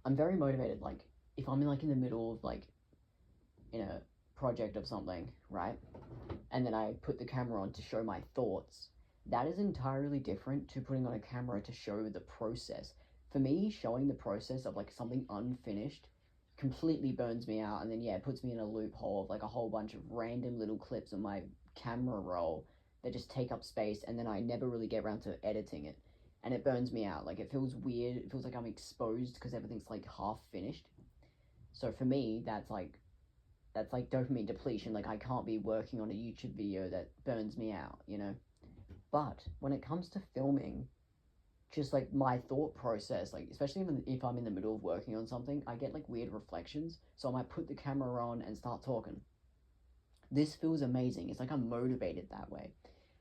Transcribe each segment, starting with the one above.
I'm very motivated. Like, if I'm in, like, in the middle of, like, in a project of something, right? And then I put the camera on to show my thoughts. That is entirely different to putting on a camera to show the process. For me, showing the process of, like, something unfinished completely burns me out, and then, yeah, it puts me in a loophole of, like, a whole bunch of random little clips on my camera roll that just take up space, and then I never really get around to editing it. And it burns me out. Like, it feels weird. It feels like I'm exposed because everything's, like, half finished. So for me, that's like dopamine depletion. Like, I can't be working on a YouTube video that burns me out, you know? But when it comes to filming, just like my thought process, like, especially if I'm in the middle of working on something, I get like weird reflections. So I might put the camera on and start talking. This feels amazing. It's like I'm motivated that way.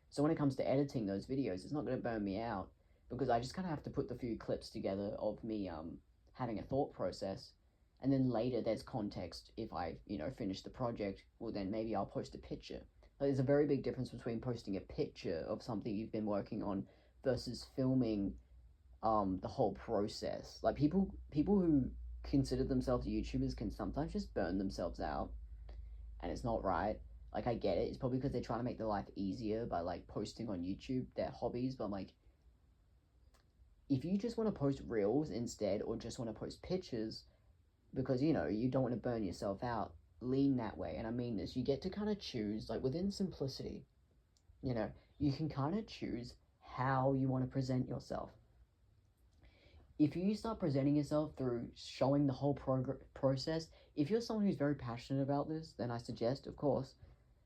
So when it comes to editing those videos, it's not going to burn me out because I just kind of have to put the few clips together of me having a thought process, and then later there's context. If I finish the project, well, then maybe I'll post a picture. But there's a very big difference between posting a picture of something you've been working on versus filming the whole process. Like, people who consider themselves YouTubers can sometimes just burn themselves out, and it's not right. Like, I get it. It's probably because they're trying to make their life easier by, like, posting on YouTube their hobbies. But I'm like, if you just want to post reels instead, or just want to post pictures because, you don't want to burn yourself out, lean that way. And I mean this, you get to kind of choose, like, within simplicity, you know, you can kind of choose how you want to present yourself. If you start presenting yourself through showing the whole process, if you're someone who's very passionate about this, then I suggest, of course.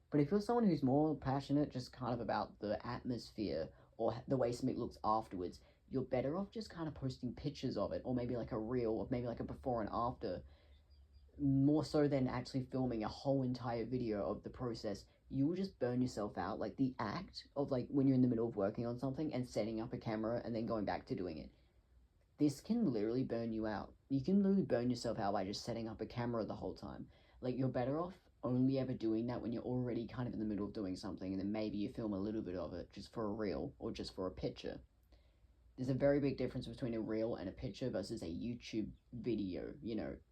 But if you're someone who's more passionate just kind of about the atmosphere or the way something looks afterwards, you're better off just kind of posting pictures of it, or maybe like a reel, or maybe like a before and after, more so than actually filming a whole entire video of the process. You will just burn yourself out. Like, the act of, like, when you're in the middle of working on something and setting up a camera and then going back to doing it, this can literally burn you out. You can literally burn yourself out by just setting up a camera the whole time. Like, you're better off only ever doing that when you're already kind of in the middle of doing something, and then maybe you film a little bit of it just for a reel or just for a picture. There's a very big difference between a reel and a picture versus a YouTube video,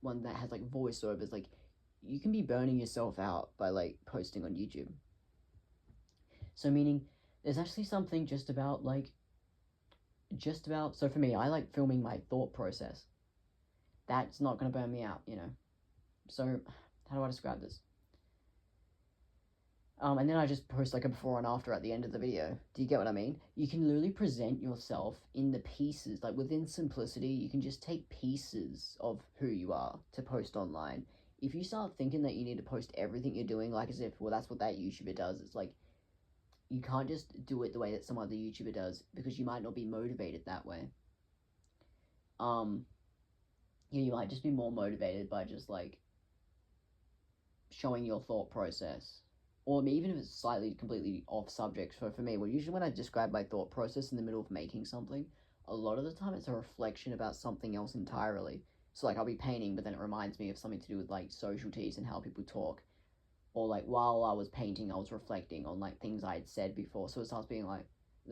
one that has, like, voiceovers. Like, you can be burning yourself out by, like, posting on YouTube. So, meaning, there's actually something so for me, I like filming my thought process. That's not going to burn me out. So, how do I describe this? And then I just post, like, a before and after at the end of the video. Do you get what I mean? You can literally present yourself in the pieces. Like, within simplicity, you can just take pieces of who you are to post online. If you start thinking that you need to post everything you're doing, like, as if, well, that's what that YouTuber does, it's like, you can't just do it the way that some other YouTuber does, because you might not be motivated that way. You might just be more motivated by just, like, showing your thought process, or even if it's slightly completely off subject. So for me, usually when I describe my thought process in the middle of making something, a lot of the time it's a reflection about something else entirely. So, like, I'll be painting, but then it reminds me of something to do with, like, socialties and how people talk. Or, like, while I was painting, I was reflecting on, like, things I had said before. So it starts being like,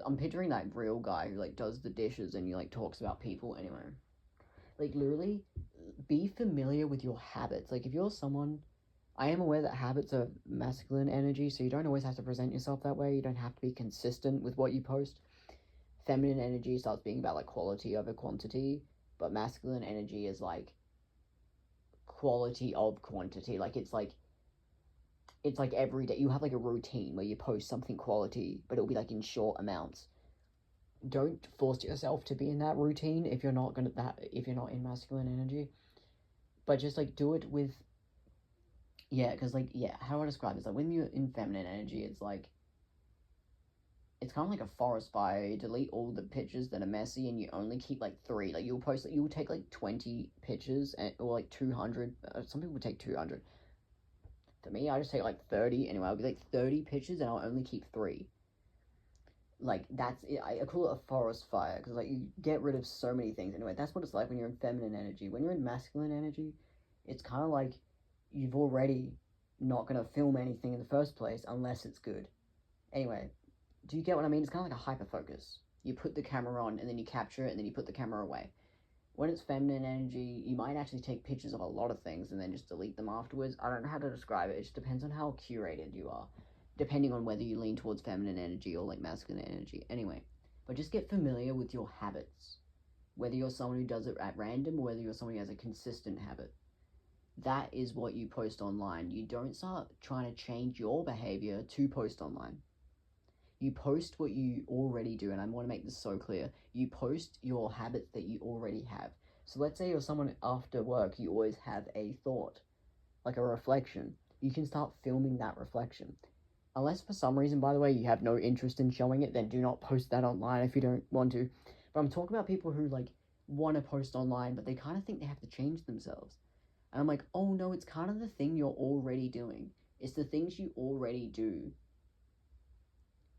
I'm picturing that real guy who, like, does the dishes and he, like, talks about people. Anyway, like, literally be familiar with your habits. Like, if you're someone, I am aware that habits are masculine energy, so you don't always have to present yourself that way. You don't have to be consistent with what you post. Feminine energy starts being about, like, quality over quantity, but masculine energy is, like, quality of quantity. Like, it's like every day you have, like, a routine where you post something quality, but it'll be, like, in short amounts. Don't force yourself to be in that routine if you're not in masculine energy, but just, like, do it with, yeah, because, like, yeah, how do I describe this? Like, when you're in feminine energy, it's like, it's kind of like a forest fire. You delete all the pictures that are messy, and you only keep, like, 3. Like, you'll take, like, 20 pictures, or, like, 200. Some people take 200. For me, I just take, like, 30. Anyway, I'll be, like, 30 pictures, and I'll only keep 3. Like, that's it. I call it a forest fire, because, like, you get rid of so many things. Anyway, that's what it's like when you're in feminine energy. When you're in masculine energy, it's kind of like you've already not going to film anything in the first place unless it's good. Anyway, do you get what I mean? It's kind of like a hyper focus. You put the camera on, and then you capture it, and then you put the camera away. when it's feminine energy, you might actually take pictures of a lot of things and then just delete them afterwards. I don't know how to describe it. It just depends on how curated you are, depending on whether you lean towards feminine energy or like masculine energy. Anyway, but just get familiar with your habits, whether you're someone who does it at random or whether you're someone who has a consistent habit. That is what you post online. You don't start trying to change your behavior to post online. You post what you already do, and I want to make this so clear. You post your habits that you already have. So let's say you're someone after work, you always have a thought, like a reflection. You can start filming that reflection. Unless for some reason, by the way, you have no interest in showing it, then do not post that online if you don't want to. But I'm talking about people who like want to post online, but they kind of think they have to change themselves. And I'm like, oh no, it's kind of the thing you're already doing. It's the things you already do.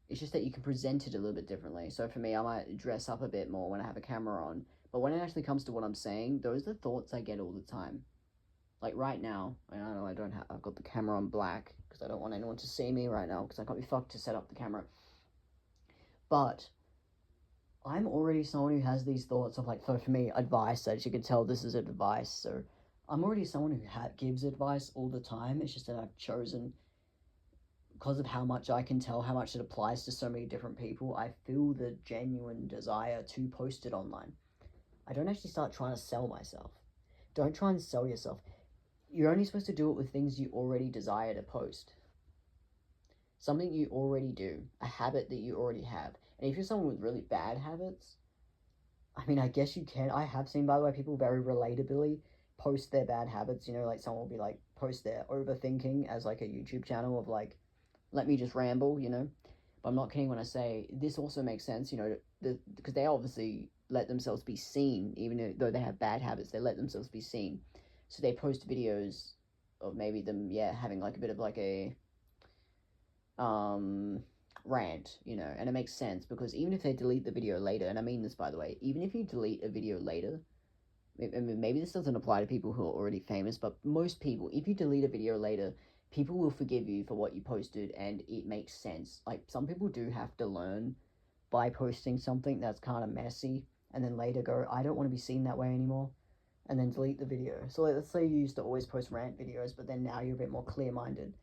It's just that you can present it a little bit differently. So for me, I might dress up a bit more when I have a camera on. But when it actually comes to what I'm saying, those are the thoughts I get all the time. Like right now, and I know I've got the camera on black because I don't want anyone to see me right now because I can't be fucked to set up the camera. But I'm already someone who has these thoughts of like, so for me, advice, as you can tell, this is advice. So I'm already someone who gives advice all the time. It's just that I've chosen, because of how much I can tell, how much it applies to so many different people, I feel the genuine desire to post it online. I don't actually start trying to sell myself. Don't try and sell yourself. You're only supposed to do it with things you already desire to post. Something you already do, a habit that you already have. And if you're someone with really bad habits, I mean, I guess you can. I have seen, by the way, people very relatably post their bad habits. You know, like someone will be like, post their overthinking as like a YouTube channel of like, let me just ramble, you know. But I'm not kidding when I say this also makes sense, you know, because they obviously let themselves be seen, even though they have bad habits, they let themselves be seen. So they post videos of maybe them, having like a bit of like a rant, you know, and it makes sense because even if they delete the video later, and I mean this by the way, even if you delete a video later, I mean, maybe this doesn't apply to people who are already famous, but most people, if you delete a video later, people will forgive you for what you posted, and it makes sense. Like, some people do have to learn by posting something that's kind of messy, and then later go, I don't want to be seen that way anymore, and then delete the video. So let's say you used to always post rant videos, but then now you're a bit more clear-minded.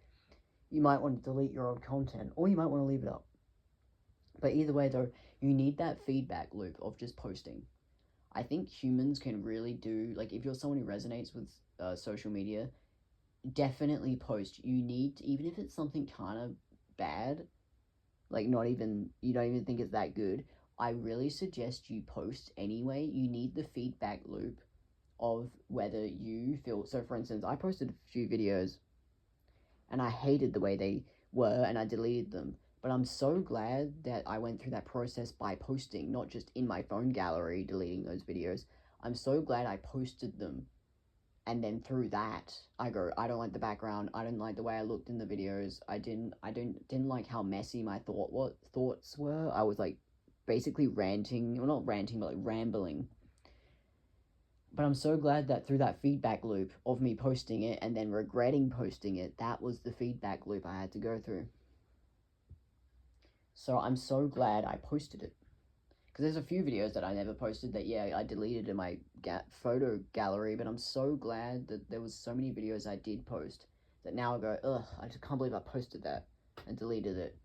You might want to delete your old content, or you might want to leave it up. But either way, though, you need that feedback loop of just posting. I think humans can really do, like, if you're someone who resonates with social media, definitely post. You need to, even if it's something kind of bad, like you don't even think it's that good, I really suggest you post anyway. You need the feedback loop of whether you feel, so for instance, I posted a few videos and I hated the way they were and I deleted them. But I'm so glad that I went through that process by posting, not just in my phone gallery deleting those videos. I'm so glad I posted them. And then through that, I go, I don't like the background. I don't like the way I looked in the videos. I didn't like how messy my thoughts were. I was like basically ranting, well, not ranting, but like rambling. But I'm so glad that through that feedback loop of me posting it and then regretting posting it, that was the feedback loop I had to go through. So I'm so glad I posted it. Because there's a few videos that I never posted that, I deleted in my photo gallery, but I'm so glad that there was so many videos I did post that now I go, ugh, I just can't believe I posted that and deleted it.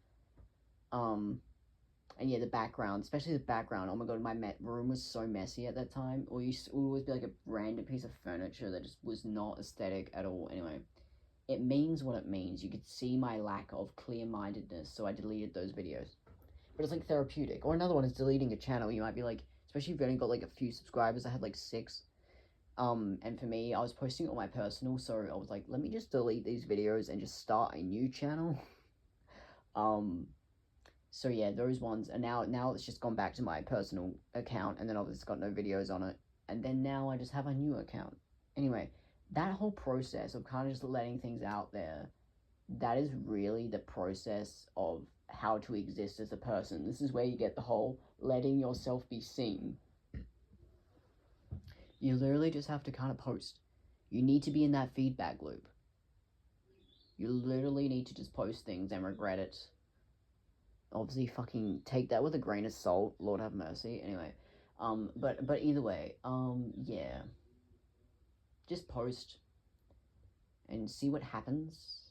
And the background, especially the background, oh my god, my room was so messy at that time. Or you would always be like a random piece of furniture that just was not aesthetic at all. Anyway, it means what it means. You could see my lack of clear-mindedness, so I deleted those videos. But it's like therapeutic. Or another one is deleting a channel. You might be like, especially if you've only got like a few subscribers. I had like 6. And for me, I was posting on my personal, so I was like, let me just delete these videos and just start a new channel. So yeah, those ones. And now it's just gone back to my personal account, and then obviously it's got no videos on it. And then now I just have a new account. Anyway, that whole process of kind of just letting things out there, that is really the process of how to exist as a person. This is where you get the whole letting yourself be seen. You literally just have to kind of post. You need to be in that feedback loop. You literally need to just post things and regret it. Obviously, fucking take that with a grain of salt. Lord have mercy. Anyway, But either way, yeah, just post and see what happens.